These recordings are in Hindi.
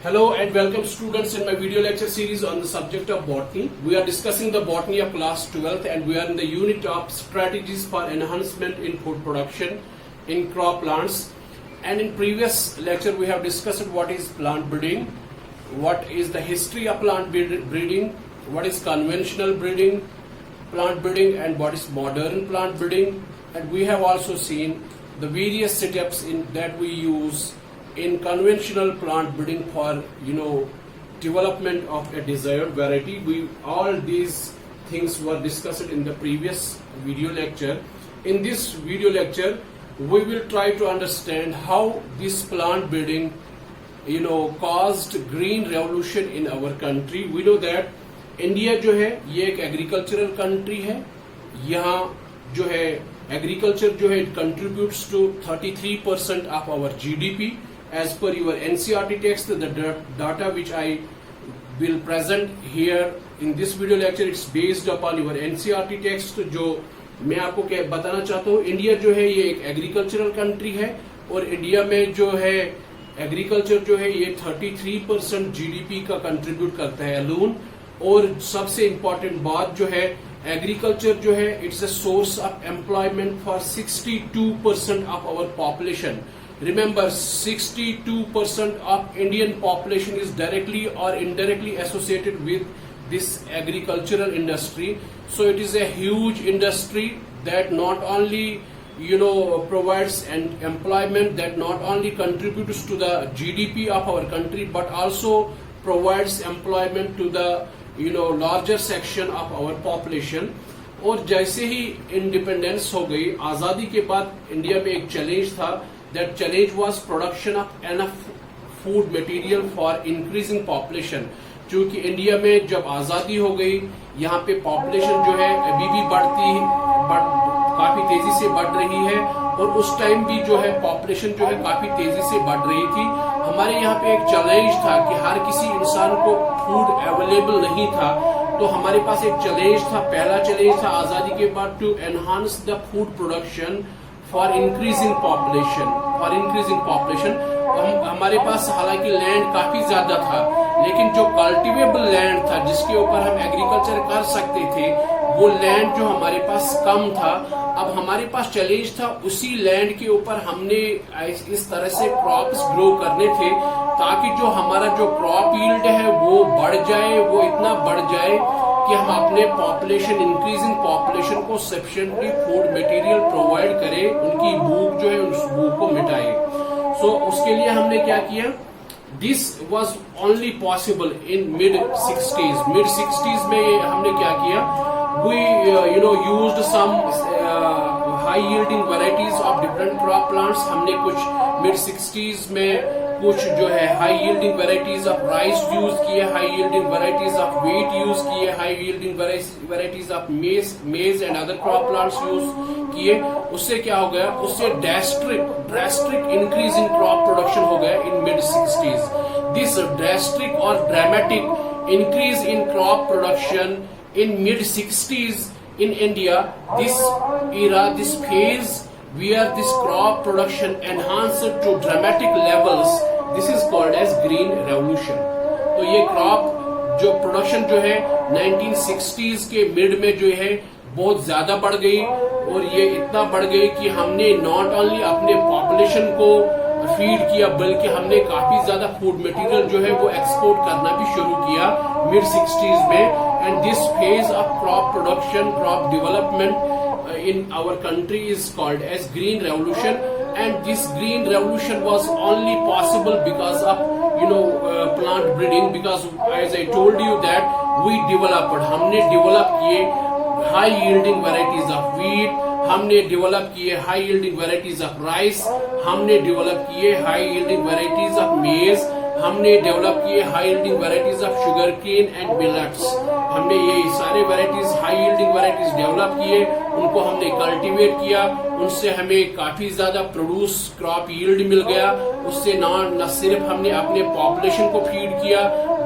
Hello and welcome students in my video lecture series on the subject of botany. We are discussing the botany of class 12th and we are in the unit of strategies for enhancement in food production in crop plants. And in previous lecture we have discussed what is plant breeding, what is the history of plant breeding, what is conventional breeding, plant breeding and what is modern plant breeding. And we have also seen the various setups that we use in conventional plant breeding for development of a desired variety. All these things were discussed in the previous video lecture. In this video lecture we will try to understand how this plant breeding caused green revolution in our country. We know that India जो है ये एक एग्रीकल्चरल कंट्री है. यहाँ जो है एग्रीकल्चर जो है it contributes to 33% of our GDP. As per your NCERT text, the data which I will present here in this video lecture, it's based upon your NCERT text. जो मैं आपको क्या बताना चाहता हूँ, इंडिया जो है ये एक एग्रीकल्चरल कंट्री है और इंडिया में जो है एग्रीकल्चर जो है ये 33% जीडीपी का कंट्रीब्यूट करता है अलोन. और सबसे इम्पोर्टेंट बात जो है एग्रीकल्चर जो है it's a source of employment for 62% of our population. Remember, 62% of Indian population is directly or indirectly associated with this agricultural industry. So it is a huge industry that not only provides an employment, that not only contributes to the GDP of our country, but also provides employment to the larger section of our population. और जैसे ही इंडिपेंडेंस हो गई, आजादी के बाद इंडिया में एक चैलेंज था. That challenge was production of enough food material for increasing population. क्योंकि इंडिया में जब आजादी हो गई, यहाँ पे पॉपुलेशन जो है अभी भी काफी तेजी से बढ़ रही है और उस टाइम भी जो है पॉपुलेशन जो है काफी तेजी से बढ़ रही थी. हमारे यहाँ पे एक चैलेंज था कि हर किसी इंसान को फूड अवेलेबल नहीं था, तो हमारे पास एक चैलेंज था. पहला चैलेंज था आजादी के बाद to enhance the food production for increasing population. हमारे पास हालांकि लैंड काफी ज्यादा था, लेकिन जो कल्टीवेबल लैंड था जिसके ऊपर हम एग्रीकल्चर कर सकते थे, वो लैंड जो हमारे पास कम था. अब हमारे पास चैलेंज था उसी लैंड के ऊपर हमने इस तरह से क्रॉप्स ग्रो करने थे ताकि जो हमारा जो क्रॉप यील्ड है वो बढ़ जाए, वो इतना बढ़ जाए कि हम अपने पॉपुलेशन इंक्रीजिंग पॉपुलेशन को सफिशिएंटली फूड मटेरियल प्रोवाइड करें, उनकी भूख जो है उस भूख को मिटाए. सो उसके लिए हमने क्या किया, this was only possible in mid 60s में हमने क्या किया, we used some high yielding varieties of different crop plants. हमने कुछ मिड 60s में कुछ जो है high yielding varieties of rice use किए, high yielding varieties of wheat use किए, high yielding varieties of maize and other crop plants use किए. उससे क्या हो गया, उससे drastic increase in crop production हो गया इन मिड 60s. दिस ड्रास्टिक और dramatic increase in crop production in mid 60s in India, this phase where this crop production enhanced to dramatic levels, this is called as green revolution. तो ये क्रॉप जो प्रोडक्शन जो है 1960s के मिड में जो है बहुत ज्यादा बढ़ गई और ये इतना बढ़ गई कि हमने नॉट ओनली अपने पॉपुलेशन को फीड किया बल्कि हमने काफी ज्यादा फूड मटेरियल जो है वो एक्सपोर्ट करना भी शुरू किया मिड 60s में. And this phase of crop production, crop development in our country is called as green revolution. And this green revolution was only possible because of plant breeding, because as I told you that हमने develop किए high yielding varieties of wheat, हमने डेवलप किए high yielding varieties of rice, हमने डेवलप किए high yielding varieties of maize, हमने डेवलप किए high yielding varieties of sugar cane and millets. हमने ये सारे varieties high yielding varieties develop किए, उनको हमने कल्टीवेट किया, उनसे हमें काफी ज्यादा प्रोड्यूस क्रॉप यील्ड मिल गया. उससे न सिर्फ हमने अपने पॉपुलेशन को फीड किया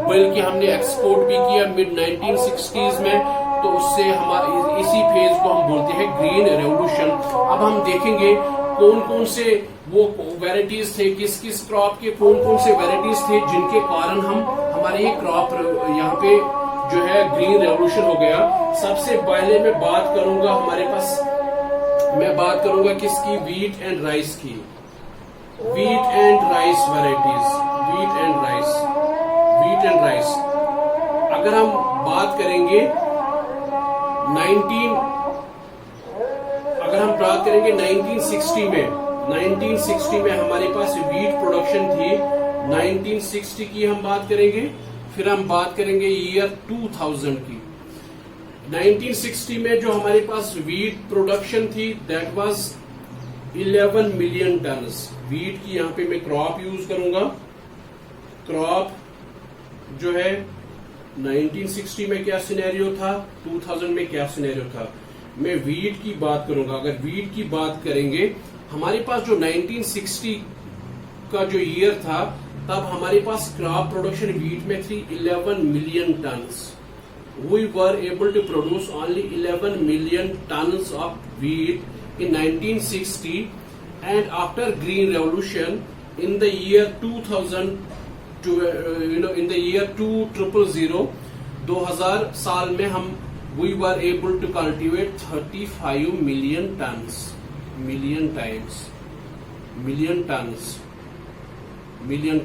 बल्कि हमने एक्सपोर्ट भी किया मिड 1960s में. तो उससे हमारे इसी फेज को हम बोलते हैं ग्रीन रेवोल्यूशन. अब हम देखेंगे कौन कौन से वो वेराइटीज थे, किस किस क्रॉप के कौन कौन से वेराइटीज थे जिनके कारण हमारे ये क्रॉप यहाँ पे जो है ग्रीन रेवोल्यूशन हो गया। सबसे पहले मैं बात करूंगा किसकी, वीट एंड राइस की, wheat and rice varieties, wheat and rice. अगर हम बात करेंगे 1960 में हमारे पास वीट प्रोडक्शन थी। 1960 की हम बात करेंगे, फिर हम बात करेंगे ईयर 2000 की। 1960 में जो हमारे पास वीट प्रोडक्शन थी that was 11 million turns. Wheat की यहाँ पे मैं क्रॉप यूज करूंगा। क्रॉप जो है 1960 में क्या सिनेरियो था, 2000 में क्या सिनेरियो था, मैं वीट की बात करूंगा। अगर वीट की बात करेंगे, हमारे पास जो 1960 का जो ईयर था तब हमारे पास क्रॉप प्रोडक्शन वीट में थी 11 million tons. We were able to produce only 11 million tons of wheat in 1960, and after green revolution in the year 2000 to in the year 2000 साल में we were able to cultivate 35 million tons, million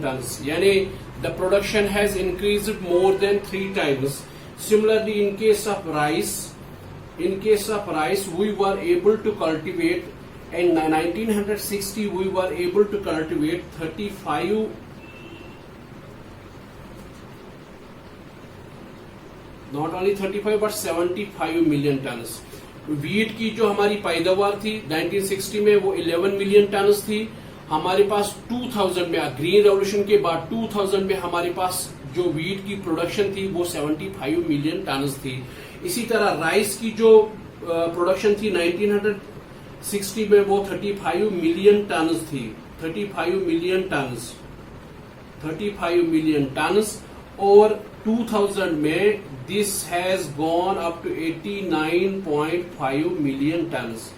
tons, yani the production has increased more than 3 times. Similarly, in case of rice we were able to cultivate in 1960 we were able to cultivate 35 not only 35 but 75 million tons. Wheat की जो हमारी पैदावार थी 1960 में वो 11 मिलियन टन्स थी। हमारे पास 2000 में ग्रीन रेवोल्यूशन के बाद 2000 में हमारे पास जो वीट की प्रोडक्शन थी वो 75 मिलियन टन्स थी। इसी तरह राइस की जो प्रोडक्शन थी 1960 में वो 35 मिलियन टन्स थी, 35 मिलियन टन्स, और 2000 में this has gone up to 89.5 million tons.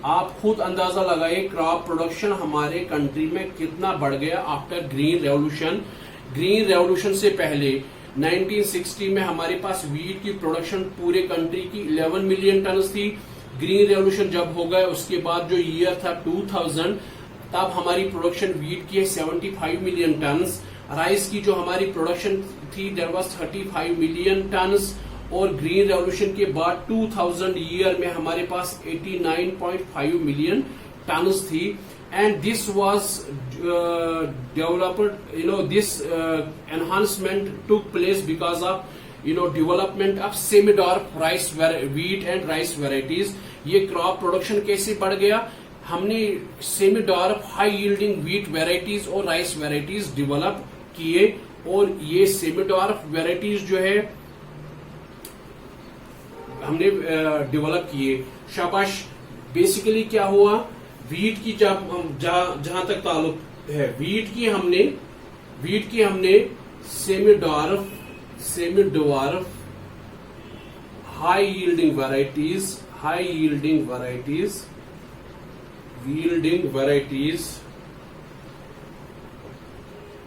आप खुद अंदाजा लगाइए क्रॉप प्रोडक्शन हमारे कंट्री में कितना बढ़ गया after green revolution. Green revolution से पहले 1960 में हमारे पास वीट की प्रोडक्शन पूरे कंट्री की 11 मिलियन टन्स थी। ग्रीन रेवोल्यूशन जब हो गया उसके बाद जो ईयर था 2000, तब हमारी प्रोडक्शन वीट की है 75 मिलियन टन्स। राइस की जो हमारी प्रोडक्शन थी देयर वाज 35 मिलियन टन्स, और ग्रीन रेवोल्यूशन के बाद 2000 ईयर में हमारे पास 89.5 मिलियन टन्स थी। And this was developed, this enhancement took place because of, development of semi-dwarf rice, wheat and rice varieties. ये क्रॉप प्रोडक्शन कैसे बढ़ गया, हमने semi dwarf high yielding wheat varieties और राइस वेराइटीज डेवलप किए, और ये सेमी डॉर्फ वेराइटीज जो है हमने डेवलप किए। शाबाश। बेसिकली क्या हुआ, वीट की जहां तक ताल्लुक है, वीट की हमने semi dwarf high yielding varieties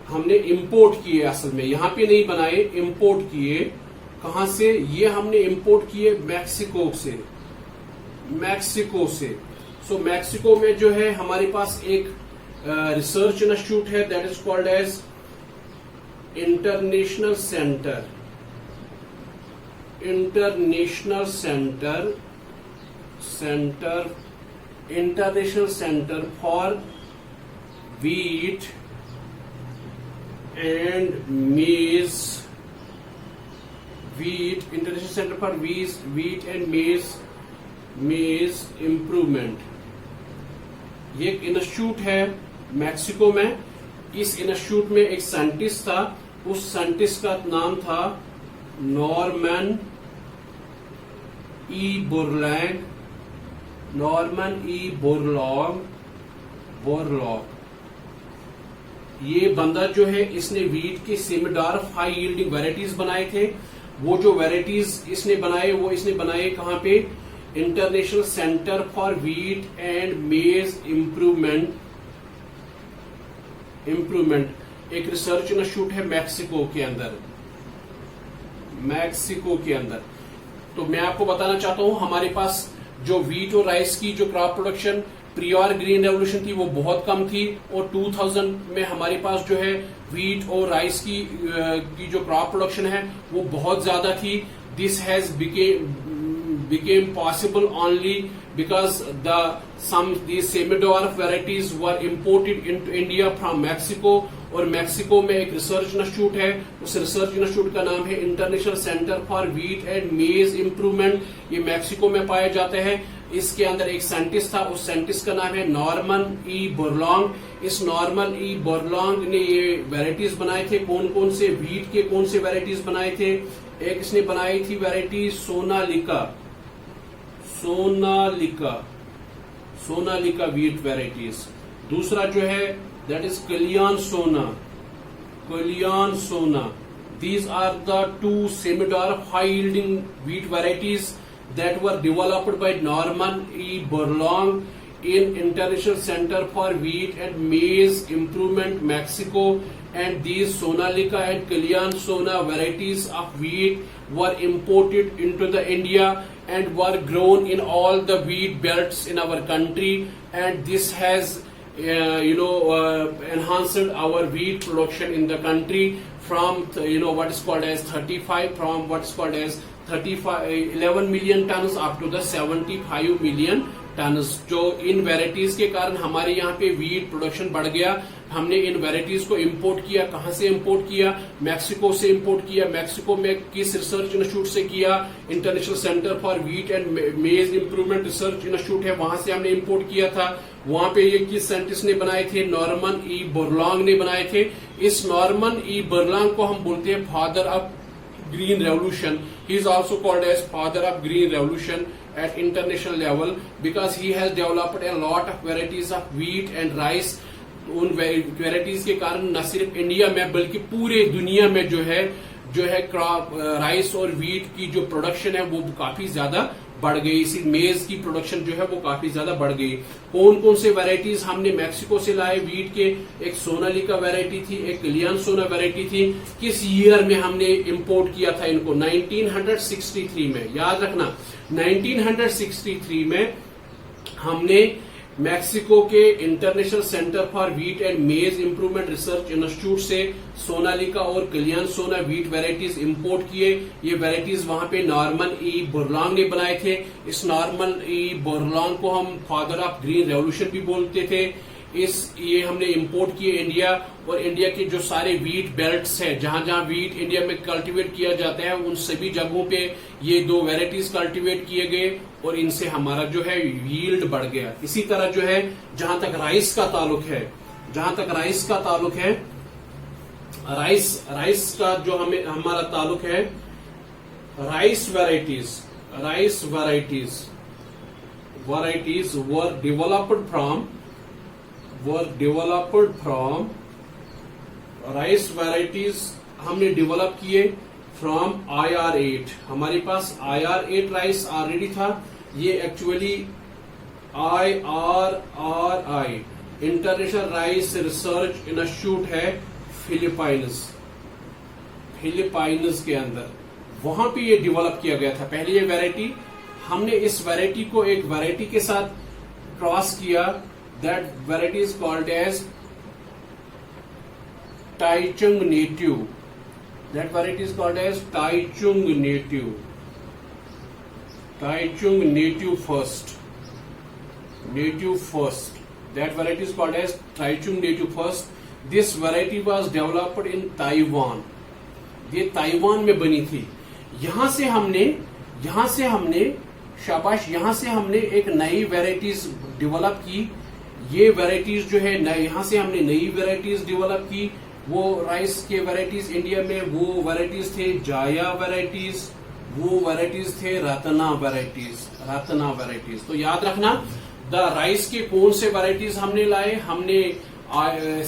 हमने इंपोर्ट किए। असल में यहां पे नहीं बनाए, इंपोर्ट किए। कहां से? ये हमने इंपोर्ट किए मैक्सिको से। सो मैक्सिको में जो है हमारे पास एक रिसर्च इंस्टीट्यूट है that is called as international centre for wheat and maize, international centre for wheat and maize improvement. ये एक इंस्टीट्यूट है मैक्सिको में। इस इंस्टीट्यूट में एक साइंटिस्ट था, उस साइंटिस्ट का नाम था नॉर्मन ई बोरलॉग। ये बंदा जो है इसने वीट के semi dwarf high yielding varieties बनाए थे। वो जो वेराइटीज इसने बनाए कहां पे? International centre for wheat and maize improvement एक रिसर्च इंस्टीट्यूट है मैक्सिको के अंदर। तो मैं आपको बताना चाहता हूं, हमारे पास जो व्हीट और राइस की जो crop production prior green revolution थी वो बहुत कम थी, और 2000 में हमारे पास जो है व्हीट और राइस की जो क्रॉप प्रोडक्शन है वो बहुत ज्यादा थी। This has became possible only because these semi-dwarf varieties were imported into India from Mexico। और मैक्सिको में एक रिसर्च इंस्टीट्यूट है, उस रिसर्च इंस्टीट्यूट का नाम है international centre for wheat and maize improvement. ये मैक्सिको में पाया जाता है। इसके अंदर एक साइंटिस्ट था, उस साइंटिस्ट का नाम है नॉर्मन ई बोरलॉन्ग। इस नॉर्मन ई बोरलॉन्ग ने ये वेराइटीज बनाए थे। कौन कौन से व्हीट के कौन से वेराइटीज बनाए थे? एक इसने बनाई थी वेराइटी सोनालिका व्हीट वेराइटीज। दूसरा जो है दैट इज कलियान सोना। These are the two semi-dwarf high-yielding wheat varieties that were developed by Norman E. Borlaug in International Center for Wheat and Maize Improvement, Mexico, and these Sonalika and Kalyan Sona varieties of wheat were imported into the India and were grown in all the wheat belts in our country, and this has enhanced our wheat production in the country from what is called as 11 million tons up to the 75 million tons। जो इन वेराइटीज के कारण हमारे यहाँ पे व्हीट प्रोडक्शन बढ़ गया। हमने इन वेराइटीज को इंपोर्ट किया। कहां से इंपोर्ट किया? मैक्सिको से इंपोर्ट किया। मैक्सिको में किस रिसर्च इंस्टीट्यूट से किया? International centre for wheat and maize improvement research institute है, वहां से हमने इंपोर्ट किया था। वहां पे ये किस साइंटिस्ट ने बनाए थे? नॉर्मन ई बोरलॉन्ग ने बनाए थे। इस नॉर्मन ई बोरलॉन्ग को हम बोलते हैं father of green revolution. He is also called as father of green revolution at international level because he has developed a lot of varieties of wheat and rice। उन वेराइटीज के कारण न सिर्फ इंडिया में बल्कि पूरे दुनिया में जो है क्रॉप राइस और व्हीट की जो प्रोडक्शन है वो काफी ज्यादा बढ़ गई। इसी मेज की प्रोडक्शन जो है वो काफी ज्यादा बढ़ गई। कौन कौन से वेराइटीज हमने मैक्सिको से लाए व्हीट के? एक सोनालिका वेराइटी थी, एक कलियान सोना वेराइटी थी। किस ईयर में हमने इंपोर्ट किया था इनको? 1963 में। याद रखना 1963 में हमने मैक्सिको के international centre for wheat and maize improvement research institute से सोनालिका और कलियान सोना व्हीट वेराइटीज इंपोर्ट किए। ये वेराइटीज वहां पे नॉर्मन ई बोरलॉन्ग ने बनाए थे। इस नॉर्मन ई बोरलॉन्ग को हम फादर ऑफ ग्रीन रेवोल्यूशन भी बोलते थे। ये हमने इंपोर्ट किए इंडिया, और इंडिया के जो सारे व्हीट बेल्ट्स हैं, जहां जहां व्हीट इंडिया में कल्टीवेट किया जाता है, उन सभी जगहों पे ये दो वेराइटीज कल्टीवेट किए गए और इनसे हमारा जो है यील्ड बढ़ गया। इसी तरह जो है जहां तक राइस का ताल्लुक है, राइस का जो हमारा ताल्लुक है, rice varieties were developed from rice varieties हमने डेवलप किए फ्रॉम IR8। हमारे पास IR8 राइस ऑलरेडी था। ये actually IRRI international Rice Research institute है फिलीपाइंस के अंदर, वहां पे ये डेवलप किया गया था। पहले ये वेराइटी हमने इस वेराइटी को एक वेराइटी के साथ क्रॉस किया। That variety is called as Taichung native। That variety is called as Taichung native first। That variety is called as Taichung native first। This variety was developed in Taiwan। ये ताइवान में बनी थी। यहां से हमने एक नई वेराइटीज डेवलप की। ये वेराइटीज जो है यहां से हमने नई वेराइटीज डेवलप की। वो राइस के वेराइटीज इंडिया में वो वेराइटीज थे जाया वेराइटीज, वो वेराइटीज थे रत्ना वेराइटीज। तो याद रखना द राइस के कौन से वेराइटीज हमने लाए? हमने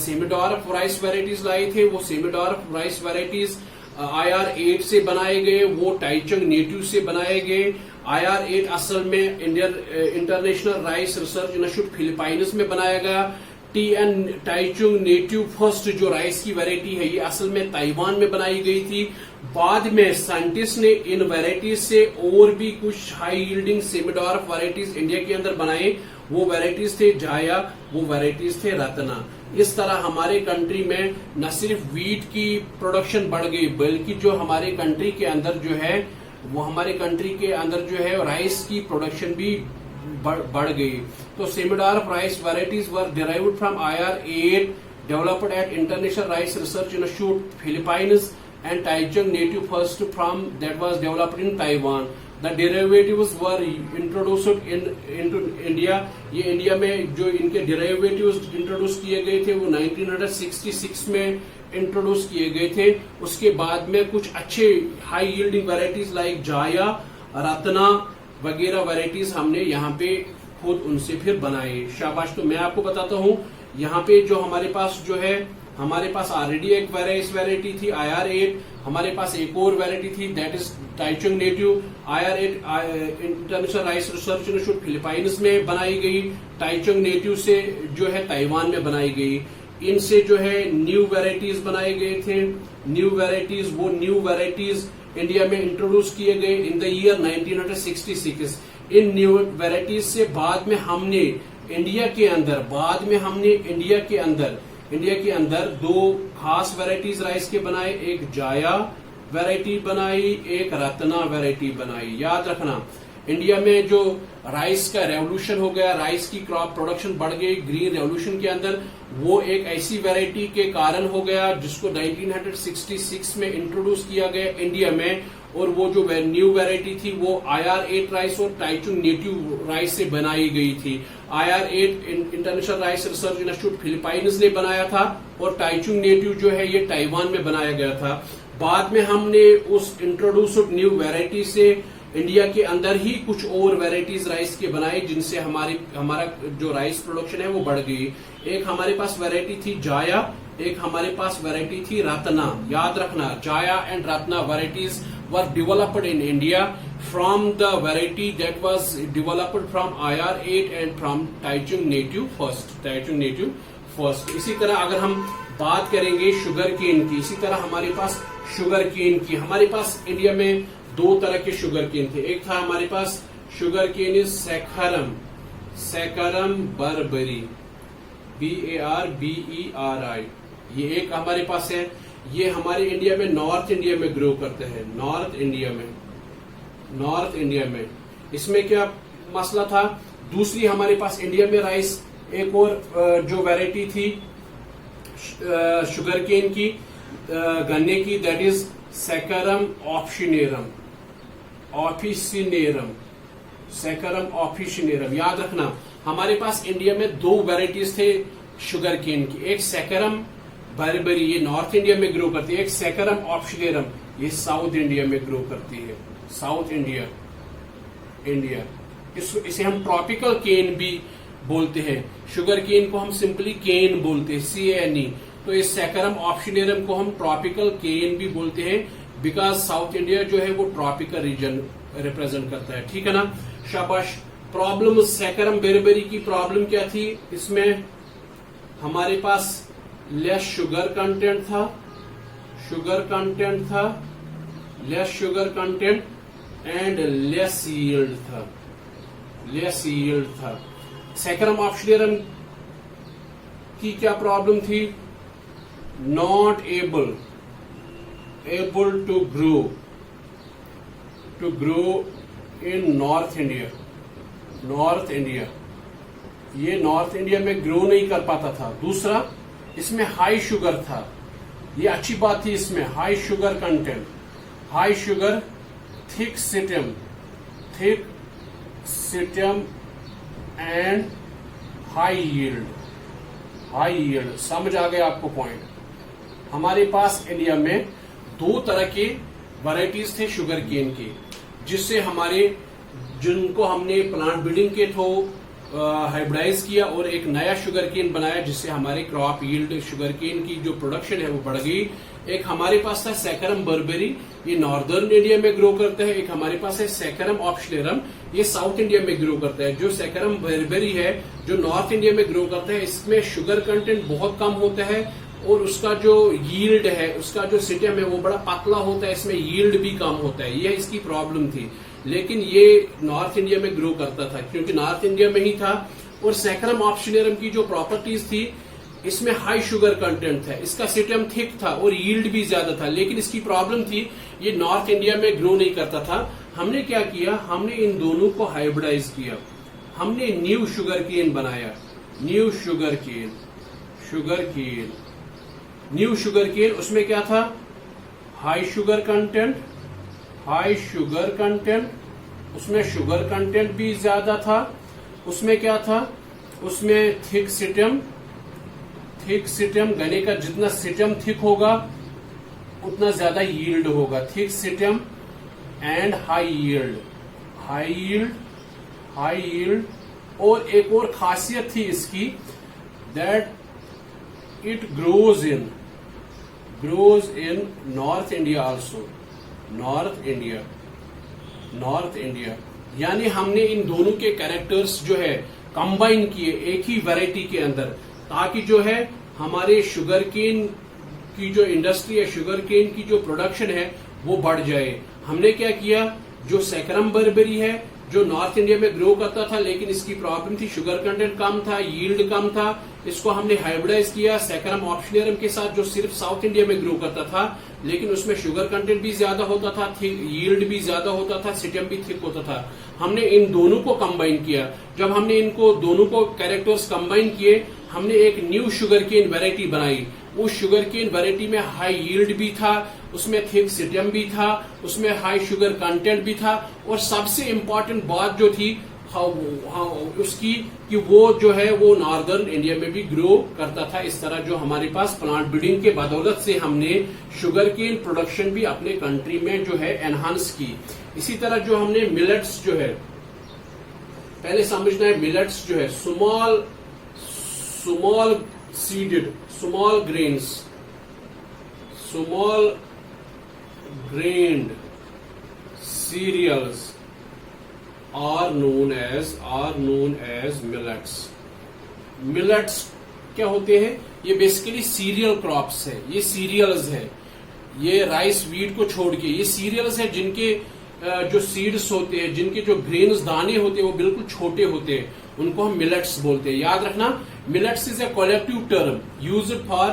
सेमी-डॉर्फ राइस वेराइटीज लाए थे। वो सेमी-डॉर्फ राइस वेराइटीज IR8 से बनाए गए, वो टाइचंग नेटिव से बनाए गए। IR8 असल में international Rice Research Institute Philippines में बनाया गया। TN टाइचुंग नेटिव फर्स्ट जो राइस की वैरायटी है ये असल में ताइवान में बनाई गई थी। बाद में साइंटिस्ट ने इन वैरायटीज से और भी कुछ हाई यील्डिंग सेमीडॉर्फ वैरायटीज इंडिया के अंदर बनाए। वो वैरायटीज थे जाया, वो वैरायटीज थे रत्ना। इस तरह हमारे कंट्री में न सिर्फ वीट की प्रोडक्शन बढ़ गई बल्कि जो हमारे कंट्री के अंदर जो है वो हमारे कंट्री के अंदर जो है राइस की प्रोडक्शन भी बढ़ गई। तो semidwarf rice varieties were derived from IR8 developed at International Rice Research Institute Philippines and Taichung native first from that was developed in Taiwan. The derivatives were introduced into India. ये इंडिया में जो इनके डेरिवेटिव्स इंट्रोड्यूस किए गए थे वो 1966 में इंट्रोड्यूस किए गए थे। उसके बाद में कुछ अच्छे हाई यील्डिंग वैरायटीज लाइक जाया, रत्ना वगैरह वैरायटीज हमने यहाँ पे खुद उनसे फिर बनाए। शाबाश। तो मैं आपको बताता हूँ यहाँ पे जो हमारे पास जो है हमारे पास ऑलरेडी एक वैरायटी थी IR8, हमारे पास एक और वैरायटी थी that is Taichung native. IR8 International Rice Research Institute Philippines में बनाई गई, टाइचंग नेटिव से जो है ताइवान में बनाई गई। इनसे जो है न्यू वैरायटीज बनाए गए थे। न्यू वैरायटीज इंडिया में इंट्रोड्यूस किए गए in the year 1966। In new varieties से बाद में हमने इंडिया के अंदर दो खास वैरायटीज राइस के बनाए। एक जाया वैरायटी बनाई, एक रत्ना वैरायटी बनाई। याद रखना इंडिया में जो राइस का रेवोल्यूशन हो गया, राइस की क्रॉप प्रोडक्शन बढ़ गई ग्रीन रेवोल्यूशन के अंदर, वो एक ऐसी वैरायटी के कारण हो गया जिसको 1966 में इंट्रोड्यूस किया गया इंडिया में। और वो जो न्यू वैरायटी थी वो IR8 राइस और टाइचुंग नेटिव राइस से बनाई गई थी। IR8 International Rice Research Institute Philippines ने बनाया था और टाइचुंग नेटिव जो है ये ताइवान में बनाया गया था। बाद में हमने उस इंट्रोड्यूस्ड न्यू वैरायटी से इंडिया के अंदर ही कुछ और वैरायटीज राइस के बनाए जिनसे हमारा जो राइस प्रोडक्शन है वो बढ़ गई। एक हमारे पास वैरायटी थी जाया, एक हमारे पास वैरायटी थी रत्ना। याद रखना Jaya and Ratna varieties were developed in India from the variety that was developed from IR8 and from Taichung native first. इसी तरह अगर हम बात करेंगे शुगर केन की, इसी तरह हमारे पास शुगर केन की, हमारे पास इंडिया में दो तरह के शुगर केन थे। एक था हमारे पास sugar cane is saccharum Barbari, BARBERI, ये एक हमारे पास है। ये हमारे इंडिया में नॉर्थ इंडिया में ग्रो करते हैं, नॉर्थ इंडिया में। इसमें क्या मसला था? दूसरी हमारे पास इंडिया में राइस एक और जो वैरायटी थी शुगर केन की, गन्ने की, दैट इज सैकरम ऑफिसिनेरम। याद रखना हमारे पास इंडिया में दो वैरायटीज थे शुगर केन की। एक सैकरम बर्बरी, ये नॉर्थ इंडिया में ग्रो करती है। एक सैकरम ऑफिसिनेरम, ये साउथ इंडिया में ग्रो करती है, साउथ इंडिया। इसे हम ट्रॉपिकल केन भी बोलते हैं। शुगर केन को हम सिंपली केन बोलते हैं, CANE। तो इस सैकरम ऑफिसिनेरम को हम ट्रॉपिकल केन भी बोलते हैं बिकॉज साउथ इंडिया जो है वो ट्रॉपिकल रीजन रिप्रेजेंट करता है। ठीक है ना? शाबाश। प्रॉब्लम सैकरम बेरबेरी की प्रॉब्लम क्या थी? इसमें हमारे पास लेस शुगर कंटेंट था, less sugar content and less yield था। सैकरम ऑफिसिनेरम की क्या प्रॉब्लम थी? Not able to grow in north India. ये नॉर्थ इंडिया में ग्रो नहीं कर पाता था। दूसरा, इसमें हाई शुगर था, ये अच्छी बात थी। इसमें high sugar content, high sugar, thick stem and high yield. समझ आ गया आपको पॉइंट? हमारे पास इंडिया में दो तरह के वैरायटीज थे शुगर केन के, जिससे जिनको हमने प्लांट ब्रीडिंग के थ्रू हाइब्रिडाइज किया और एक नया शुगर केन बनाया, जिससे हमारे क्रॉप यील्ड शुगर केन की जो प्रोडक्शन है वो बढ़ गई। एक हमारे पास था सैकरम बर्बेरी, ये नॉर्दर्न इंडिया में ग्रो करता है। एक हमारे पास है सैकरम ऑप्शनरम, ये साउथ इंडिया में ग्रो करता है। जो सैकरम बर्बेरी है जो नॉर्थ इंडिया में ग्रो करता है, इसमें शुगर कंटेंट बहुत कम होता है और उसका जो यील्ड है, उसका जो सिस्टम है वो बड़ा पतला होता है, इसमें यील्ड भी कम होता है। ये इसकी प्रॉब्लम थी, लेकिन ये नॉर्थ इंडिया में ग्रो करता था क्योंकि नॉर्थ इंडिया में ही था। और सैकरम ऑप्शनरम की जो प्रॉपर्टीज थी, इसमें हाई शुगर कंटेंट था, इसका सिस्टम थिक था और यील्ड भी ज्यादा था, लेकिन इसकी प्रॉब्लम थी ये नॉर्थ इंडिया में ग्रो नहीं करता था। हमने क्या किया, हमने इन दोनों को हाइब्रिडाइज किया, हमने न्यू शुगर केन बनाया। New sugar cane, new sugar cane, उसमें क्या था, हाई शुगर कंटेंट, उसमें शुगर कंटेंट भी ज्यादा था। उसमें क्या था, उसमें थिक सिस्टम, गन्ने का जितना सिस्टम थिक होगा उतना ज्यादा यील्ड होगा। Thick system and high yield. और एक और खासियत थी इसकी, that it grows in north India also, north India. यानी हमने इन दोनों के कैरेक्टर्स जो है कंबाइन किए एक ही वैरायटी के अंदर, ताकि जो है हमारे शुगर केन की जो इंडस्ट्री है, शुगर केन की जो प्रोडक्शन है वो बढ़ जाए। हमने क्या किया, जो सैकरम बर्बेरी है जो नॉर्थ इंडिया में ग्रो करता था, लेकिन इसकी प्रॉब्लम थी शुगर कंटेंट कम था, यील्ड कम था, इसको हमने हाइब्रिडाइज किया सैकरम ऑप्शनरम के साथ जो सिर्फ साउथ इंडिया में ग्रो करता था, लेकिन उसमें शुगर कंटेंट भी ज्यादा होता था, यील्ड भी ज्यादा होता था, सिस्टम भी थिक होता था। हमने इन दोनों को कंबाइन किया। जब हमने इनको दोनों को कैरेक्टर्स कंबाइन किए, हमने एक न्यू शुगर केन वेराइटी बनाई। उस शुगर केन वेराइटी में हाई यील्ड भी था, उसमें थिक सिस्टम भी था, उसमें हाई शुगर कंटेंट भी था, और सबसे इम्पोर्टेंट बात जो थी उसकी कि वो जो है वो नॉर्दर्न इंडिया में भी ग्रो करता था। इस तरह जो हमारे पास प्लांट ब्रीडिंग के बदौलत से हमने शुगर केन प्रोडक्शन भी अपने कंट्री में जो है एनहांस की। इसी तरह जो हमने मिलेट्स जो है, पहले समझना है मिलेट्स जो है small seeded, small grained cereals are known as millets. Millets क्या होते हैं, ये बेसिकली सीरियल क्रॉप्स है, ये सीरियल्स है, ये राइस वीट को छोड़ के ये सीरियल्स है जिनके जो सीड्स होते हैं, जिनके जो ग्रेन्स दाने होते हैं वो बिल्कुल छोटे होते हैं, उनको हम मिलेट्स बोलते हैं। याद रखना, millets is a collective term used for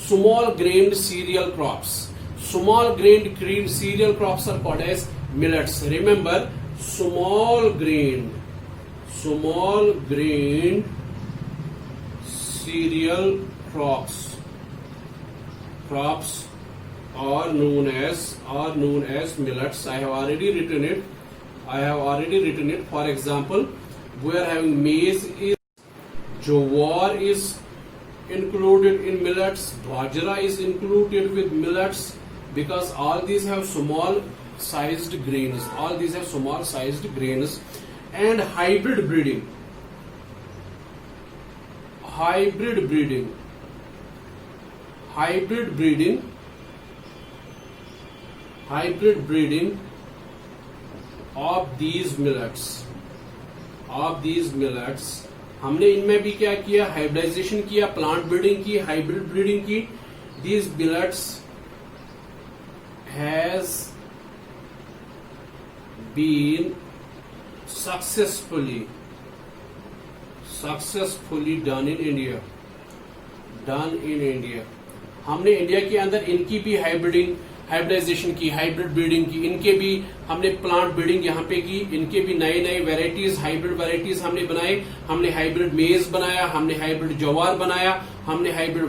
small grand cereal crops. Small grained cereal crops are called as millets. Remember, small grained cereal crops are known as millets. I have already written it. For example, we are having maize, jowar is included in millets, bajra is included with millets, because all these have small sized grains. And hybrid breeding of these millets, हमने इनमें भी क्या किया, हाइब्रिडाइजेशन किया, प्लांट ब्रीडिंग की, हाइब्रिड ब्रीडिंग की। These millets has been successfully done in India. हमने इंडिया के अंदर इनकी भी हाइब्रिडाइजेशन की, हाइब्रिड ब्रीडिंग की, इनके भी हमने प्लांट ब्रीडिंग यहाँ पे की, इनके भी नए वेराइटीज, हाइब्रिड वेराइटीज हमने बनाए। हमने हाइब्रिड मेज बनाया, हमने हाइब्रिड जवार बनाया, हमने हाइब्रिड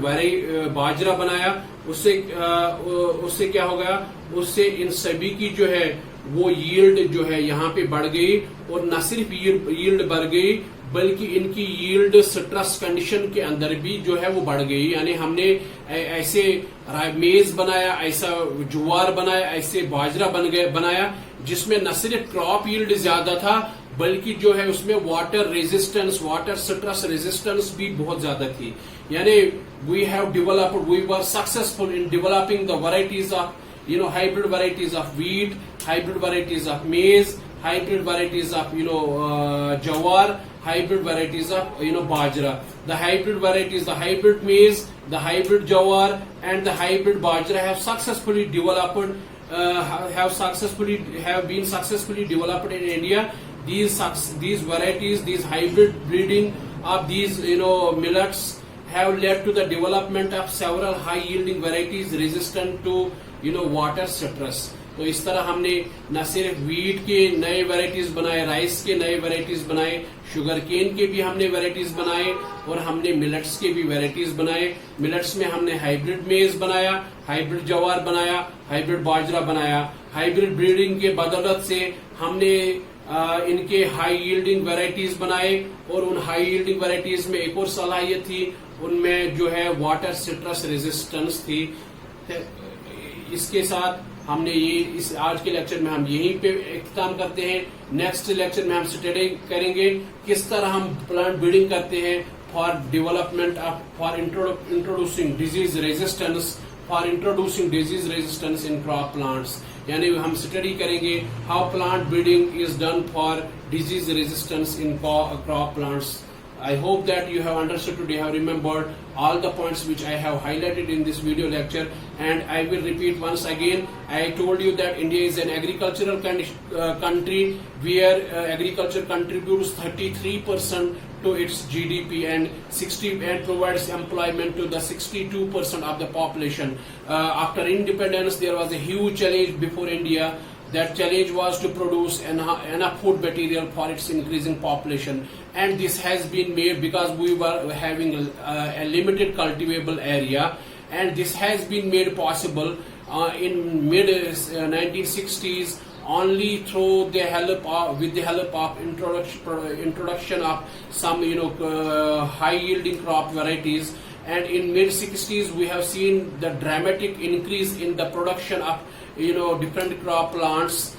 बाजरा बनाया। उससे क्या होगा, उससे इन सभी की जो है वो यील्ड जो है यहाँ पे बढ़ गई, और न सिर्फ यील्ड बढ़ गई बल्कि इनकी यील्ड स्ट्रेस कंडीशन के अंदर भी जो है वो बढ़ गई। यानी हमने ऐसे मेज बनाया, ऐसा जुवार बनाया, ऐसे बाजरा बनाया जिसमें न सिर्फ क्रॉप यील्ड ज्यादा था बल्कि जो है उसमें water resistance, water stress resistance भी बहुत ज्यादा थी। यानी we have developed, we were successful in developing the varieties of hybrid varieties of wheat, hybrid varieties of maize, hybrid varieties of jawar, hybrid varieties of bajra. The hybrid varieties, the hybrid maize, the hybrid jawar, and the hybrid bajra have successfully developed, have been successfully developed in India. These varieties, these hybrid breeding of these millets have led to the development of several high yielding varieties resistant to water stress. तो इस तरह हमने न सिर्फ वीट के नए वैरायटीज बनाए, राइस के नए वैरायटीज बनाए, शुगर केन के भी हमने वैरायटीज बनाए और हमने मिलेट्स के भी वैरायटीज बनाए। मिलेट्स में हमने हाइब्रिड मेज बनाया, हाइब्रिड जवार बनाया, हाइब्रिड बाजरा बनाया। हाइब्रिड ब्रीडिंग के बदौलत से हमने इनके हाई यील्डिंग वैरायटीज बनाए और उन हाई यील्डिंग वैरायटीज में एक और सलाहियत थी, उनमें जो है वाटर स्ट्रेस रेजिस्टेंस थी। इसके साथ हमने इस आज के लेक्चर में हम यहीं पे इख्तिताम करते हैं। नेक्स्ट लेक्चर में हम स्टडी करेंगे किस तरह हम प्लांट ब्रीडिंग करते हैं for development of, for introducing disease resistance in crop plants. यानी हम स्टडी करेंगे how plant breeding is done for disease resistance in crop plants. I hope that you have understood today, have remembered all the points which I have highlighted in this video lecture, and I will repeat once again. I told you that India is an agricultural country where agriculture contributes 33% to its GDP and provides employment to the 62% of the population. After independence, there was a huge challenge before India. That challenge was to produce enough food material for its increasing population, and this has been made because we were having a limited cultivable area, and this has been made possible in mid 1960s only through the help of, with the help of introduction of some high yielding crop varieties. And in mid 60s we have seen the dramatic increase in the production of different crop plants.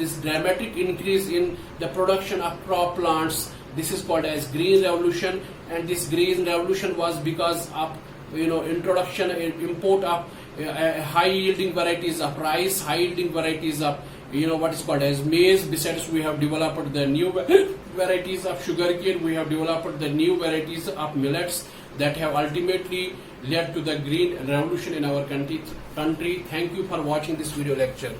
This dramatic increase in the production of crop plants, this is called as green revolution, and this green revolution was because of introduction and import of high yielding varieties of rice, high yielding varieties of what is called as maize. Besides, we have developed the new varieties of sugarcane, we have developed the new varieties of millets that have ultimately led to the green revolution in our country. Thank you for watching this video lecture.